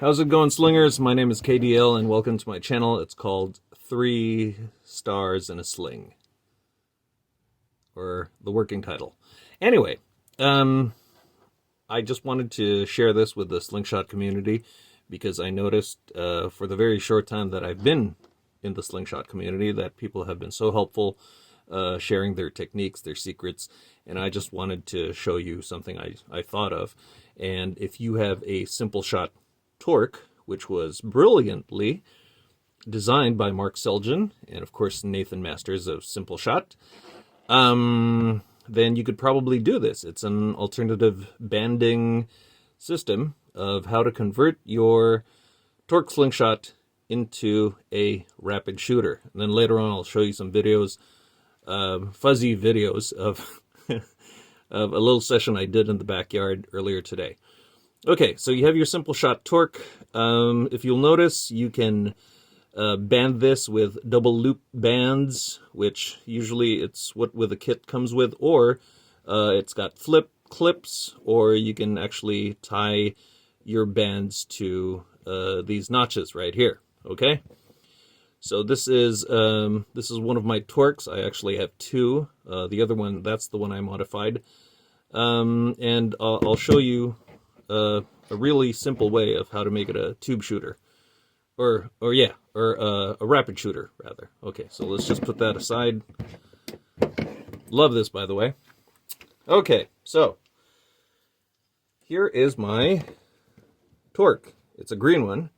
How's it going, slingers? My name is KDL, and welcome to my channel. It's called 3 Stars in a Sling, or the working title. Anyway, I just wanted to share this with the slingshot community because I noticed for the very short time that I've been in the slingshot community that people have been so helpful sharing their techniques, their secrets, and I just wanted to show you something I thought of. And if you have a SimpleShot Torque, which was brilliantly designed by Mark Seljan and of course Nathan Masters of SimpleShot, then you could probably do this. It's an alternative banding system of how to convert your torque slingshot into a rapid shooter. And then later on I'll show you some videos, fuzzy videos of of a little session I did in the backyard earlier today. Okay, so you have your SimpleShot Torque. If you'll notice, you can band this with double loop bands, which usually it's what the kit comes with, or it's got flip clips, or you can actually tie your bands to these notches right here. Okay, so this is one of my torques. I actually have two. The other one, that's the one I modified, and I'll show you a really simple way of how to make it a tube shooter, or a rapid shooter rather. Okay, so let's just put that aside. Love this, by the way. Okay, so here is my torque. It's a green one,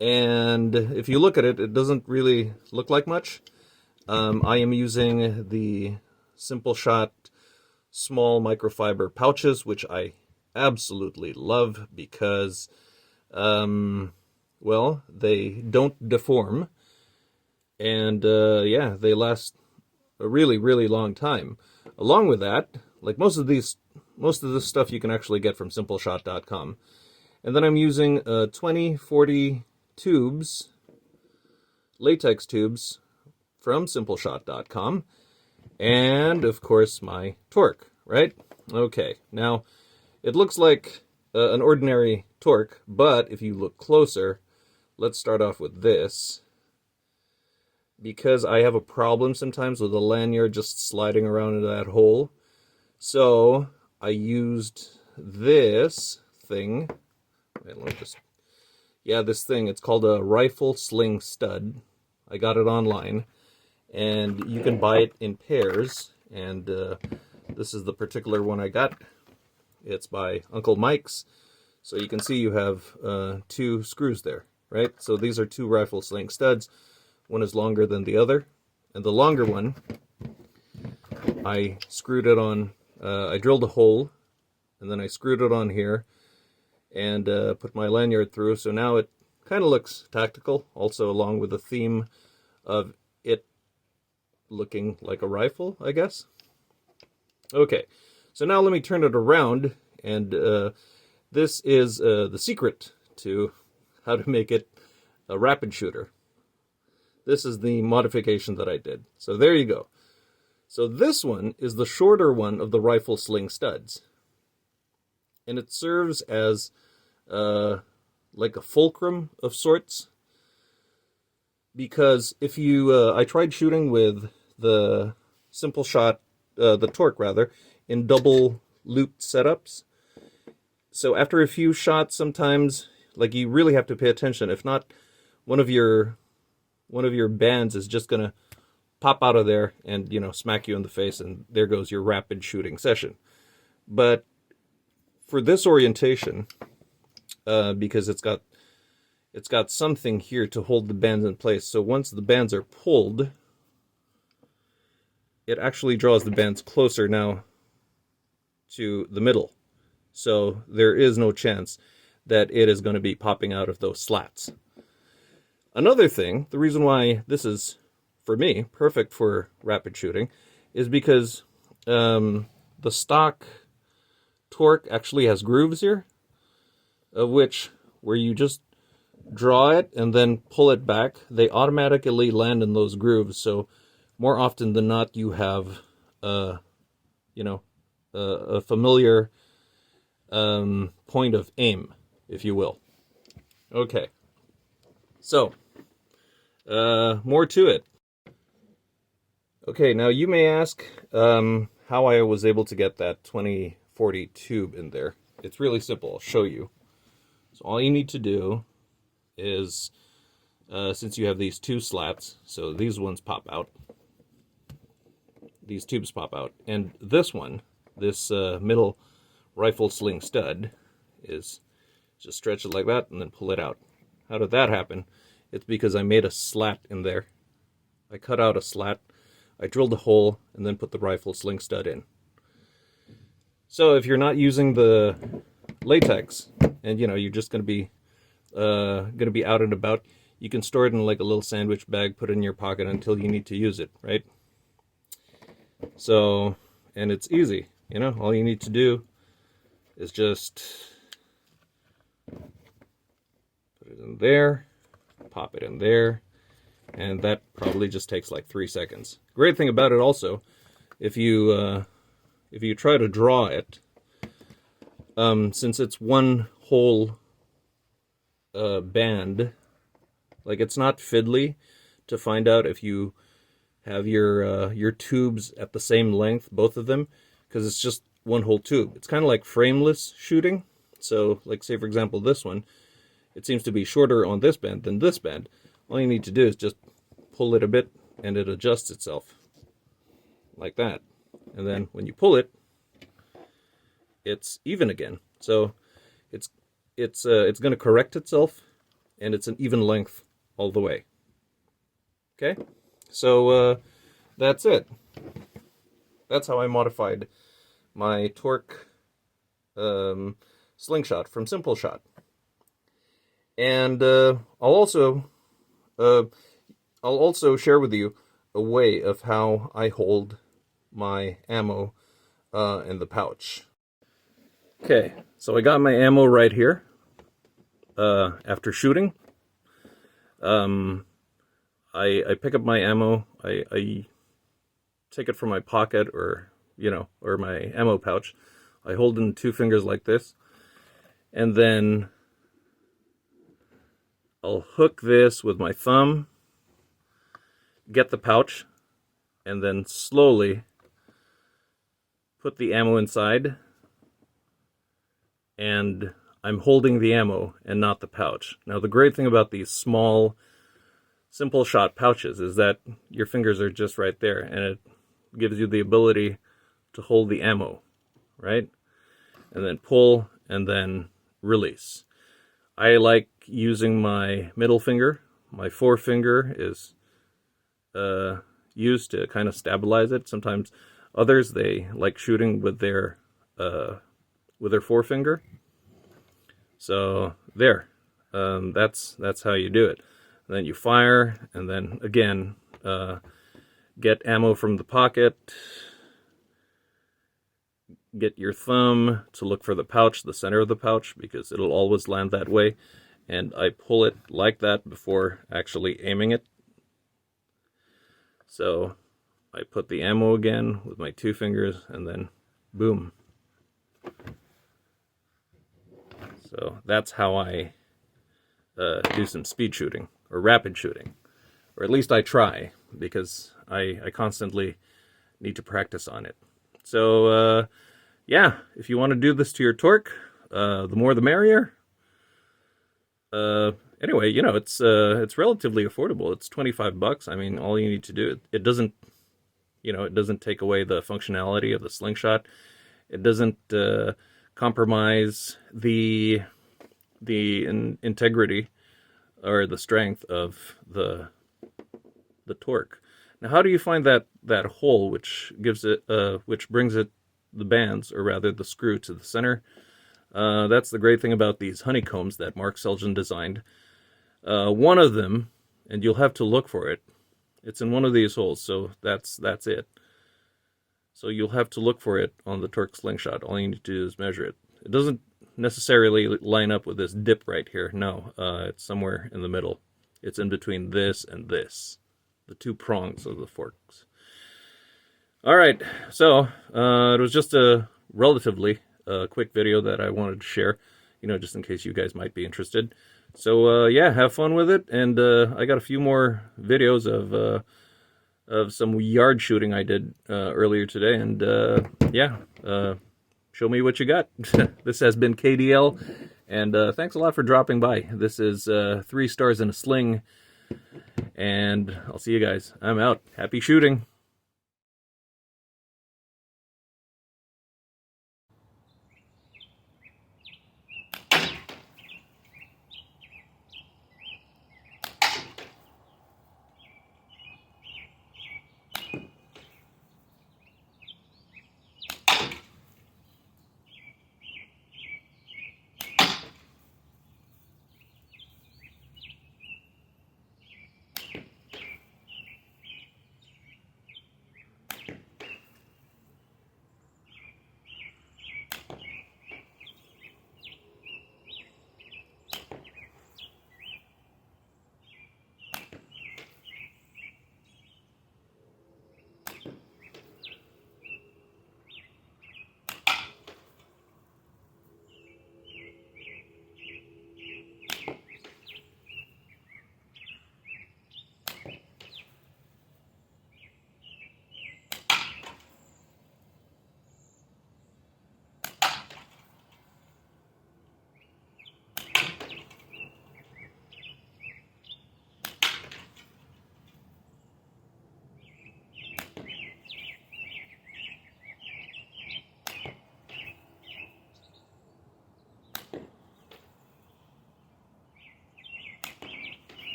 and if you look at it, it doesn't really look like much. I am using the SimpleShot small microfiber pouches, which I absolutely love because, well, they don't deform, and yeah, they last a really, really long time. Along with that, like most of this stuff you can actually get from SimpleShot.com. And then I'm using 2040 tubes, latex tubes from SimpleShot.com, and of course my torque, right? Okay, now it looks like an ordinary torque, but if you look closer, let's start off with this. Because I have a problem sometimes with the lanyard just sliding around into that hole, so I used this thing. Wait, let me just... Yeah, this thing. It's called a rifle sling stud. I got it online, and you can buy it in pairs, and this is the particular one I got. It's by Uncle Mike's. So you can see you have 2 screws there, right? So these are 2 rifle sling studs. One is longer than the other. And the longer one, I screwed it on, I drilled a hole, and then I screwed it on here, and put my lanyard through. So now it kind of looks tactical, also along with the theme of it looking like a rifle, I guess. Okay. So now let me turn it around, and this is the secret to how to make it a rapid shooter. This is the modification that I did. So there you go. So this one is the shorter one of the rifle sling studs. And it serves as like a fulcrum of sorts. Because if you, I tried shooting with the SimpleShot, the torque rather, in double looped setups. So after a few shots, sometimes, like, you really have to pay attention. If not, one of your bands is just gonna pop out of there and, you know, smack you in the face, and there goes your rapid shooting session. But for this orientation, because it's got something here to hold the bands in place. So once the bands are pulled, it actually draws the bands closer now to the middle. So there is no chance that it is going to be popping out of those slats. Another thing, the reason why this is, for me, perfect for rapid shooting is because the stock torque actually has grooves here, of which, where you just draw it and then pull it back, they automatically land in those grooves. So more often than not, you have, you know, a familiar point of aim, if you will. Okay. So, more to it. Okay, now you may ask how I was able to get that 2040 tube in there. It's really simple. I'll show you. So all you need to do is, since you have these two slats, so these ones pop out. These tubes pop out. And this one, this middle rifle sling stud, is just stretch it like that and then pull it out. How did that happen? It's because I made a slat in there. I cut out a slat, I drilled a hole, and then put the rifle sling stud in. So if you're not using the latex, and you know you're just going to be out and about, you can store it in like a little sandwich bag, put it in your pocket until you need to use it, right? So, and it's easy, you know, all you need to do is just put it in there, pop it in there, and that probably just takes like 3 seconds. Great thing about it also, if you try to draw it, since it's one whole band, like it's not fiddly to find out if you have your tubes at the same length, both of them, because it's just one whole tube. It's kind of like frameless shooting. So, like say for example this one, it seems to be shorter on this band than this band. All you need to do is just pull it a bit, and it adjusts itself like that. And then when you pull it, it's even again. So it's going to correct itself, and it's an even length all the way. Okay, so that's it. That's how I modified my torque slingshot from SimpleShot. And I'll also share with you a way of how I hold my ammo in the pouch. Okay, so I got my ammo right here. After shooting, I pick up my ammo. I take it from my pocket, or or my ammo pouch. I hold in 2 fingers like this, and then I'll hook this with my thumb, get the pouch, and then slowly put the ammo inside, and I'm holding the ammo and not the pouch. Now the great thing about these small SimpleShot pouches is that your fingers are just right there, and it gives you the ability to hold the ammo, right? And then pull, and then release. I like using my middle finger. My forefinger is used to kind of stabilize it. Sometimes others, they like shooting with their forefinger. So there, that's how you do it. And then you fire, and then again get ammo from the pocket. Get your thumb to look for the pouch, the center of the pouch, because it'll always land that way. And I pull it like that before actually aiming it. So I put the ammo again with my 2 fingers, and then boom. So that's how I do some speed shooting, or rapid shooting. Or at least I try, because I constantly need to practice on it. So, yeah, if you want to do this to your torque, the more the merrier. Anyway, you know, it's relatively affordable. It's $25. I mean, all you need to do, it doesn't take away the functionality of the slingshot. It doesn't compromise the integrity or the strength of the torque. Now, how do you find that hole which gives it which brings it the bands, or rather the screw, to the center? That's the great thing about these honeycombs that Mark Seljan designed. One of them, and you'll have to look for it, it's in one of these holes, so that's it. So you'll have to look for it on the torque slingshot. All you need to do is measure it. It doesn't necessarily line up with this dip right here. No, it's somewhere in the middle. It's in between this and this, the 2 prongs of the forks. All right, so it was just a relatively quick video that I wanted to share, just in case you guys might be interested. So yeah, have fun with it, and I got a few more videos of some yard shooting I did earlier today, and yeah, show me what you got. This has been KDL, and thanks a lot for dropping by. This is 3 stars in a sling, and I'll see you guys. I'm out. Happy shooting.